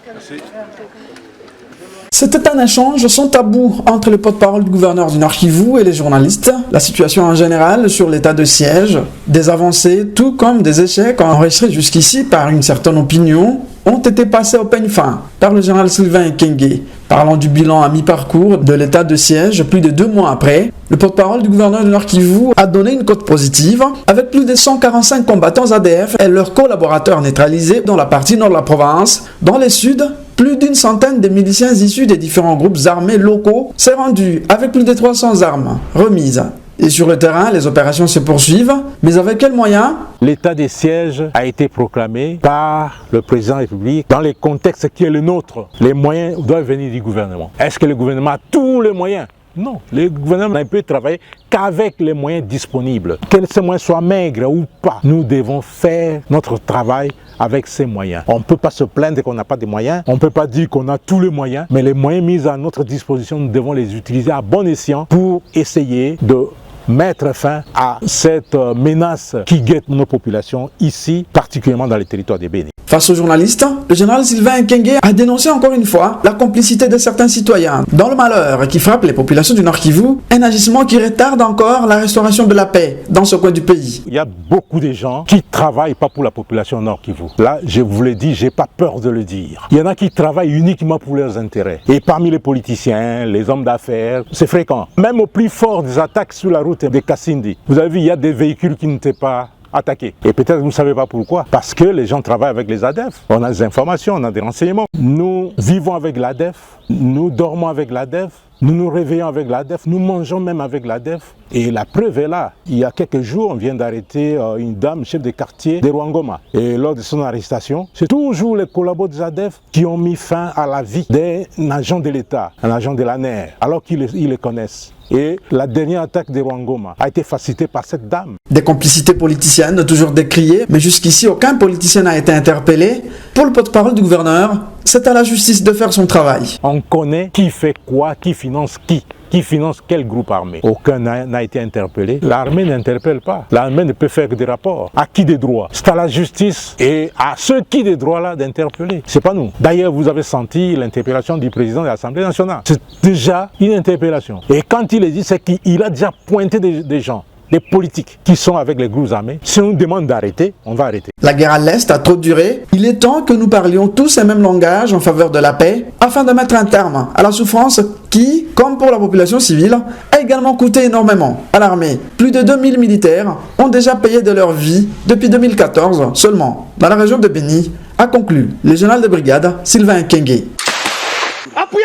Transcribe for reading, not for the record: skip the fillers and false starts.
Merci. C'était un échange sans tabou entre le porte-parole du gouverneur du Nord Kivu et les journalistes. La situation en général sur l'état de siège, des avancées, tout comme des échecs enregistrés jusqu'ici par une certaine opinion, ont été passés au peigne fin par le général Sylvain Ekenge. Parlant du bilan à mi-parcours de l'état de siège, plus de 2 mois après, le porte-parole du gouverneur du Nord Kivu a donné une cote positive avec plus de 145 combattants ADF et leurs collaborateurs neutralisés dans la partie nord de la province. Dans les sud, plus d'une centaine de miliciens issus des différents groupes armés locaux s'est rendu avec plus de 300 armes remises. Et sur le terrain, les opérations se poursuivent, mais avec quels moyens? L'état des sièges a été proclamé par le président de la République dans le contexte qui est le nôtre. Les moyens doivent venir du gouvernement. Est-ce que le gouvernement a tous les moyens? Non, le gouvernement ne peut travailler qu'avec les moyens disponibles. Que ces moyens soient maigres ou pas, nous devons faire notre travail avec ces moyens. On ne peut pas se plaindre qu'on n'a pas de moyens, on ne peut pas dire qu'on a tous les moyens, mais les moyens mis à notre disposition, nous devons les utiliser à bon escient pour essayer de mettre fin à cette menace qui guette nos populations ici, particulièrement dans les territoires des Béni. Face aux journalistes, le général Sylvain Ekenge a dénoncé encore une fois la complicité de certains citoyens dans le malheur qui frappe les populations du Nord Kivu, un agissement qui retarde encore la restauration de la paix dans ce coin du pays. Il y a beaucoup de gens qui ne travaillent pas pour la population Nord Kivu. Là, je vous l'ai dit, je n'ai pas peur de le dire. Il y en a qui travaillent uniquement pour leurs intérêts. Et parmi les politiciens, les hommes d'affaires, c'est fréquent. Même au plus fort des attaques sur la route de Kassindi, vous avez vu, il y a des véhicules qui n'étaient pas attaqués. Et peut-être vous ne savez pas pourquoi. Parce que les gens travaillent avec les ADF. On a des informations, on a des renseignements. Nous vivons avec l'ADF, nous dormons avec l'ADF, nous nous réveillons avec l'ADF, nous mangeons même avec l'ADF. Et la preuve est là. Il y a quelques jours, on vient d'arrêter une dame, chef de quartier de Rwangoma. Et lors de son arrestation, c'est toujours les collaborateurs des ADF qui ont mis fin à la vie d'un agent de l'État, un agent de l'ANER, alors qu'ils les connaissent. Et la dernière attaque de Rwangoma a été facilitée par cette dame. Des complicités politiciennes toujours décriées, mais jusqu'ici aucun politicien n'a été interpellé. Pour le porte-parole du gouverneur, c'est à la justice de faire son travail. On connaît qui fait quoi, qui finance qui finance quel groupe armé. Aucun n'a été interpellé. L'armée n'interpelle pas. L'armée ne peut faire que des rapports. À qui des droits? C'est à la justice et à ceux qui des droits-là d'interpeller. C'est pas nous. D'ailleurs, vous avez senti l'interpellation du président de l'Assemblée nationale. C'est déjà une interpellation. Et quand il est dit, c'est qu'il a déjà pointé des gens, des politiques qui sont avec les groupes armés. Si on nous demande d'arrêter, on va arrêter. La guerre à l'Est a trop duré. Il est temps que nous parlions tous les mêmes langages en faveur de la paix, afin de mettre un terme à la souffrance qui, comme pour la population civile, a également coûté énormément à l'armée. Plus de 2000 militaires ont déjà payé de leur vie depuis 2014 seulement dans la région de Béni, a conclu le général de brigade Sylvain Ekenge. Appuyez,